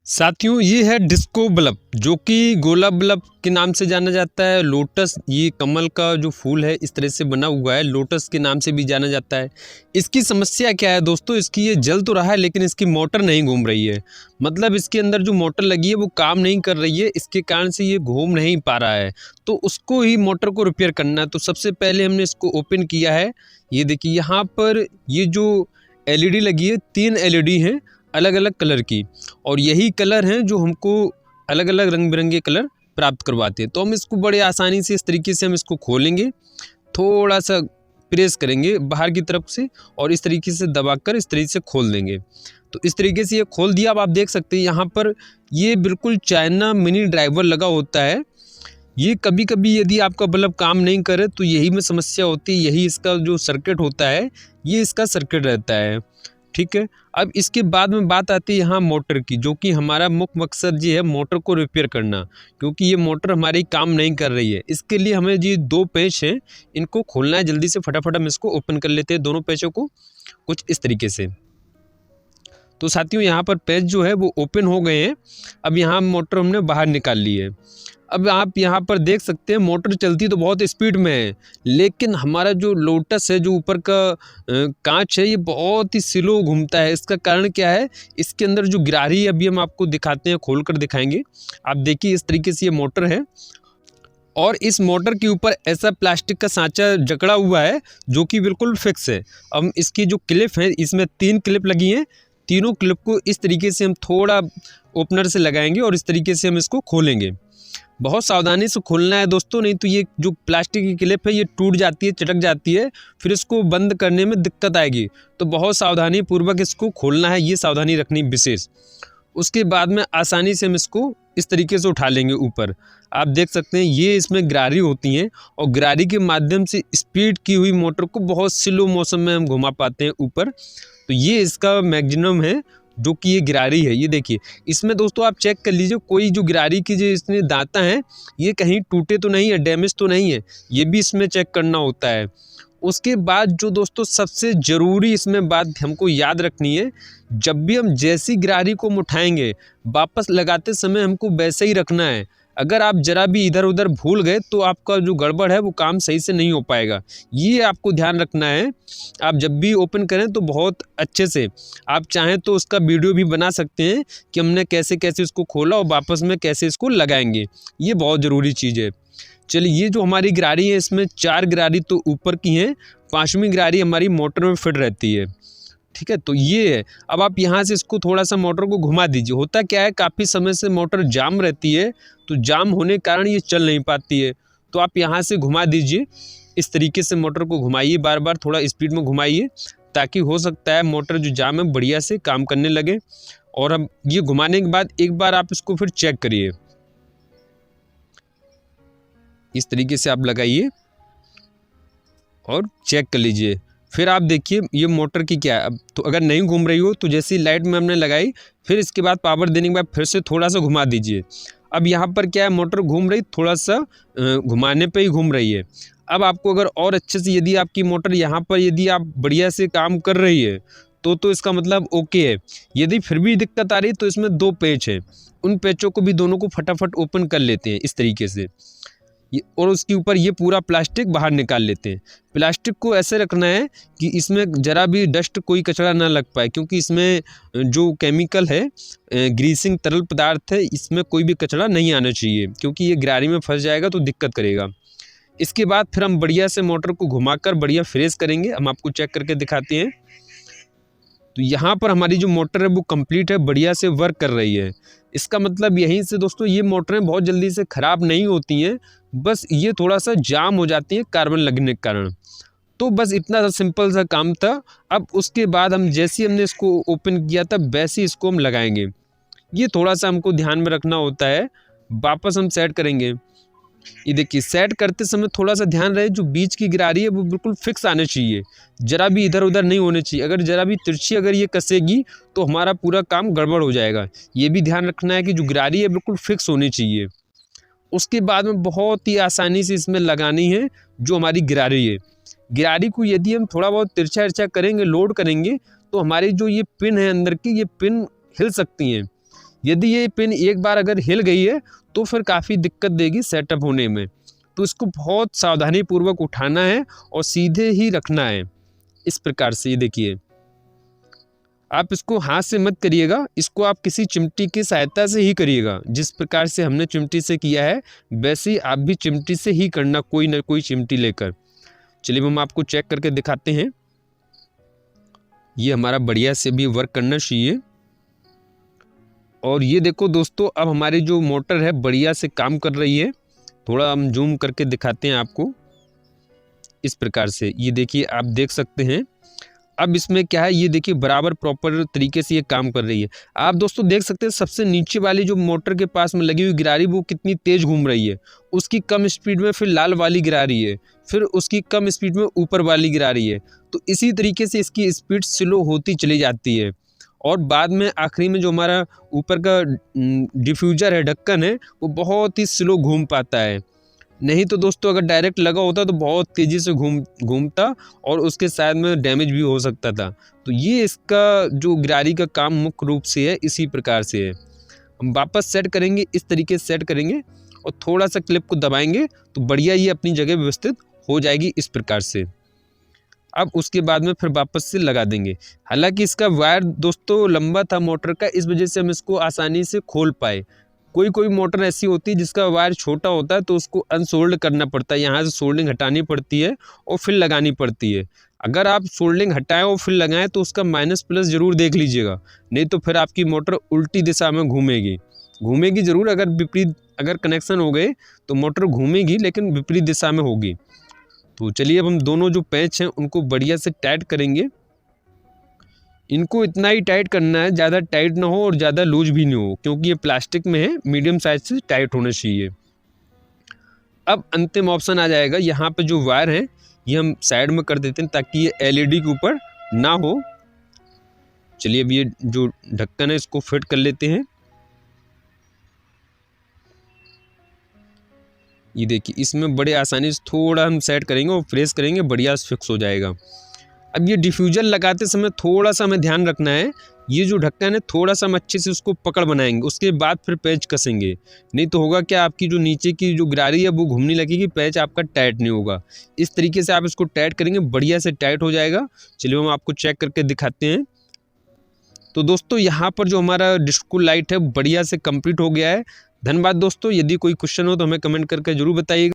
साथियों, ये है डिस्को बल्ब जो कि गोला बल्ब के नाम से जाना जाता है। लोटस, ये कमल का जो फूल है इस तरह से बना हुआ है, लोटस के नाम से भी जाना जाता है। इसकी समस्या क्या है दोस्तों, इसकी ये जल तो रहा है लेकिन इसकी मोटर नहीं घूम रही है। मतलब इसके अंदर जो मोटर लगी है वो काम नहीं कर रही है, इसके कारण से ये घूम नहीं पा रहा है। तो उसको ही मोटर को रिपेयर करना है। तो सबसे पहले हमने इसको ओपन किया है। ये देखिए यहाँ पर ये जो एलईडी लगी है, 3 एलईडी हैं अलग अलग कलर की, और यही कलर हैं जो हमको अलग अलग रंग बिरंगे कलर प्राप्त करवाते हैं। तो हम इसको बड़े आसानी से इस तरीके से हम इसको खोलेंगे, थोड़ा सा प्रेस करेंगे बाहर की तरफ से और इस तरीके से दबाकर इस तरीके से खोल देंगे। तो इस तरीके से ये खोल दिया। अब आप देख सकते हैं यहाँ पर ये बिल्कुल चाइना मिनी ड्राइवर लगा होता है। ये कभी कभी यदि आपका बल्ब काम नहीं करे तो यही में समस्या होती है, यही इसका जो सर्किट होता है ये इसका सर्किट रहता है। ठीक है, अब इसके बाद में बात आती है यहाँ मोटर की, जो कि हमारा मुख्य मकसद ये है मोटर को रिपेयर करना, क्योंकि ये मोटर हमारी काम नहीं कर रही है। इसके लिए हमें ये 2 पेच हैं, इनको खोलना है जल्दी से। फटाफट हम इसको ओपन कर लेते हैं दोनों पेचों को कुछ इस तरीके से। तो साथियों यहाँ पर पेच जो है वो ओपन हो गए हैं। अब यहाँ मोटर हमने बाहर निकाल ली है। अब आप यहाँ पर देख सकते हैं मोटर चलती तो बहुत स्पीड में है, लेकिन हमारा जो लोटस है, जो ऊपर का कांच है, ये बहुत ही स्लो घूमता है। इसका कारण क्या है, इसके अंदर जो गिरारी है अभी हम आपको दिखाते हैं, खोल कर दिखाएंगे। आप देखिए इस तरीके से ये मोटर है और इस मोटर के ऊपर ऐसा प्लास्टिक का सांचा जकड़ा हुआ है जो कि बिल्कुल फिक्स है। अब इसकी जो क्लिप है, इसमें 3 क्लिप लगी हैं। तीनों क्लिप को इस तरीके से हम थोड़ा ओपनर से लगाएंगे और इस तरीके से हम इसको खोलेंगे। बहुत सावधानी से खोलना है दोस्तों, नहीं तो ये जो प्लास्टिक की क्लिप है ये टूट जाती है, चटक जाती है, फिर इसको बंद करने में दिक्कत आएगी। तो बहुत सावधानी पूर्वक इसको खोलना है, ये सावधानी रखनी विशेष। उसके बाद में आसानी से हम इसको इस तरीके से उठा लेंगे ऊपर। आप देख सकते हैं ये इसमें गिरारी होती हैं और गिरारी के माध्यम से स्पीड की हुई मोटर को बहुत स्लो मोशन में हम घुमा पाते हैं ऊपर। तो ये इसका मैक्सिमम है जो कि ये गिरारी है। ये देखिए इसमें दोस्तों आप चेक कर लीजिए, कोई जो गिरारी की जो इसमें दांता हैं ये कहीं टूटे तो नहीं है, डैमेज तो नहीं है, ये भी इसमें चेक करना होता है। उसके बाद जो दोस्तों सबसे ज़रूरी इसमें बात हमको याद रखनी है, जब भी हम जैसी गिरारी को हम उठाएंगे वापस लगाते समय हमको वैसे ही रखना है। अगर आप जरा भी इधर उधर भूल गए तो आपका जो गड़बड़ है वो काम सही से नहीं हो पाएगा, ये आपको ध्यान रखना है। आप जब भी ओपन करें तो बहुत अच्छे से, आप चाहें तो उसका वीडियो भी बना सकते हैं कि हमने कैसे कैसे इसको खोला और वापस में कैसे इसको लगाएंगे, ये बहुत ज़रूरी चीज़ है। चलिए, ये जो हमारी गिरारी है इसमें 4 गिरारी तो ऊपर की हैं, 5वीं गिरारी हमारी मोटर में फिट रहती है। ठीक है, तो ये है। अब आप यहाँ से इसको थोड़ा सा मोटर को घुमा दीजिए। होता क्या है, काफ़ी समय से मोटर जाम रहती है, तो जाम होने के कारण ये चल नहीं पाती है। तो आप यहाँ से घुमा दीजिए, इस तरीके से मोटर को घुमाइए, बार बार थोड़ा स्पीड में घुमाइए, ताकि हो सकता है मोटर जो जाम है बढ़िया से काम करने लगे। और अब ये घुमाने के बाद एक बार आप इसको फिर चेक करिए, इस तरीके से आप लगाइए और चेक कर लीजिए। फिर आप देखिए ये मोटर की क्या है। अब तो अगर नहीं घूम रही हो तो जैसी लाइट में हमने लगाई, फिर इसके बाद पावर देने के बाद फिर से थोड़ा सा घुमा दीजिए। अब यहाँ पर क्या है, मोटर घूम रही, थोड़ा सा घुमाने पे ही घूम रही है। अब आपको अगर और अच्छे से, यदि आपकी मोटर यहाँ पर यदि आप बढ़िया से काम कर रही है तो इसका मतलब ओके है। यदि फिर भी दिक्कत आ रही तो इसमें 2 पेच हैं, उन पेचों को भी दोनों को फटाफट ओपन कर लेते हैं इस तरीके से, और उसके ऊपर ये पूरा प्लास्टिक बाहर निकाल लेते हैं। प्लास्टिक को ऐसे रखना है कि इसमें ज़रा भी डस्ट, कोई कचरा ना लग पाए, क्योंकि इसमें जो केमिकल है, ग्रीसिंग तरल पदार्थ है, इसमें कोई भी कचरा नहीं आना चाहिए, क्योंकि ये गिरारी में फंस जाएगा तो दिक्कत करेगा। इसके बाद फिर हम बढ़िया से मोटर को घुमाकर बढ़िया फ्रेश करेंगे। हम आपको चेक करके दिखाते हैं। तो यहाँ पर हमारी जो मोटर है वो कंप्लीट है, बढ़िया से वर्क कर रही है। इसका मतलब यहीं से दोस्तों ये मोटरें बहुत जल्दी से ख़राब नहीं होती हैं, बस ये थोड़ा सा जाम हो जाती हैं कार्बन लगने के कारण। तो बस इतना सा सिंपल सा काम था। अब उसके बाद हम जैसे हमने इसको ओपन किया था वैसे इसको हम लगाएंगे। ये थोड़ा सा हमको ध्यान में रखना होता है। वापस हम सेट करेंगे। ये देखिए सेट करते समय थोड़ा सा ध्यान रहे, जो बीच की गिरारी है वो बिल्कुल फिक्स आने चाहिए, जरा भी इधर उधर नहीं होने चाहिए। अगर जरा भी तिरछी अगर ये कसेगी तो हमारा पूरा काम गड़बड़ हो जाएगा। ये भी ध्यान रखना है कि जो गिरारी है बिल्कुल फिक्स होनी चाहिए। उसके बाद में बहुत ही आसानी से इसमें लगानी है जो हमारी गिरारी है। गिरारी को यदि हम थोड़ा बहुत तिरछा तिरछा करेंगे, लोड करेंगे, तो हमारी जो ये पिन है अंदर की, ये पिन हिल सकती हैं। यदि ये पिन एक बार अगर हिल गई है तो फिर काफ़ी दिक्कत देगी सेटअप होने में। तो इसको बहुत सावधानी पूर्वक उठाना है और सीधे ही रखना है इस प्रकार से। ये देखिए, आप इसको हाथ से मत करिएगा, इसको आप किसी चिमटी की सहायता से ही करिएगा। जिस प्रकार से हमने चिमटी से किया है वैसे ही आप भी चिमटी से ही करना, कोई ना कोई चिमटी लेकर। चलिए हम आपको चेक करके दिखाते हैं। ये हमारा बढ़िया से भी वर्क करना चाहिए। और ये देखो दोस्तों, अब हमारी जो मोटर है बढ़िया से काम कर रही है। थोड़ा हम जूम करके दिखाते हैं आपको इस प्रकार से। ये देखिए, आप देख सकते हैं। अब इसमें क्या है, ये देखिए बराबर प्रॉपर तरीके से ये काम कर रही है। आप दोस्तों देख सकते हैं सबसे नीचे वाली जो मोटर के पास में लगी हुई गिरारी वो कितनी तेज घूम रही है। उसकी कम स्पीड में फिर लाल वाली गिरा रही है, फिर उसकी कम स्पीड में ऊपर वाली गिरा रही है। तो इसी तरीके से इसकी स्पीड स्लो होती चली जाती है और बाद में आखिरी में जो हमारा ऊपर का डिफ्यूज़र है, ढक्कन है, वो बहुत ही स्लो घूम पाता है। नहीं तो दोस्तों अगर डायरेक्ट लगा होता तो बहुत तेज़ी से घूमता और उसके शायद में डैमेज भी हो सकता था। तो ये इसका जो गिरारी का काम मुख्य रूप से है, इसी प्रकार से है। हम वापस सेट करेंगे, इस तरीके से सेट करेंगे और थोड़ा सा क्लिप को दबाएंगे तो बढ़िया ये अपनी जगह व्यवस्थित हो जाएगी इस प्रकार से। अब उसके बाद में फिर वापस से लगा देंगे। हालांकि इसका वायर दोस्तों लंबा था मोटर का, इस वजह से हम इसको आसानी से खोल पाए। कोई कोई मोटर ऐसी होती है जिसका वायर छोटा होता है तो उसको अनसोल्ड करना पड़ता है, यहाँ से सोल्डिंग हटानी पड़ती है और फिर लगानी पड़ती है। अगर आप सोल्डिंग हटाएं और फिर लगाएं तो उसका माइनस प्लस ज़रूर देख लीजिएगा, नहीं तो फिर आपकी मोटर उल्टी दिशा में घूमेगी ज़रूर। अगर कनेक्शन हो गए तो मोटर घूमेगी लेकिन विपरीत दिशा में होगी। तो चलिए अब हम दोनों जो पैच हैं उनको बढ़िया से टाइट करेंगे। इनको इतना ही टाइट करना है, ज़्यादा टाइट ना हो और ज़्यादा लूज भी नहीं हो, क्योंकि ये प्लास्टिक में है, मीडियम साइज से टाइट होना चाहिए। अब अंतिम ऑप्शन आ जाएगा, यहाँ पे जो वायर है ये हम साइड में कर देते हैं ताकि ये एलईडी के ऊपर ना हो। चलिए अब ये जो ढक्कन है इसको फिट कर लेते हैं। ये देखिए, इसमें बड़े आसानी से थोड़ा हम सेट करेंगे और प्रेस करेंगे, बढ़िया से फिक्स हो जाएगा। अब ये डिफ्यूज़र लगाते समय थोड़ा सा हमें ध्यान रखना है, ये जो ढक्कन है थोड़ा सा हम अच्छे से उसको पकड़ बनाएंगे, उसके बाद फिर पैच कसेंगे। नहीं तो होगा क्या, आपकी जो नीचे की जो गिरारी है वो घूमने लगेगी, पैच आपका टाइट नहीं होगा। इस तरीके से आप इसको टाइट करेंगे, बढ़िया से टाइट हो जाएगा। चलिए हम आपको चेक करके दिखाते हैं। तो दोस्तों यहाँ पर जो हमारा डिस्को लाइट है बढ़िया से कंप्लीट हो गया है। धन्यवाद दोस्तों। यदि कोई क्वेश्चन हो तो हमें कमेंट करके जरूर बताइएगा।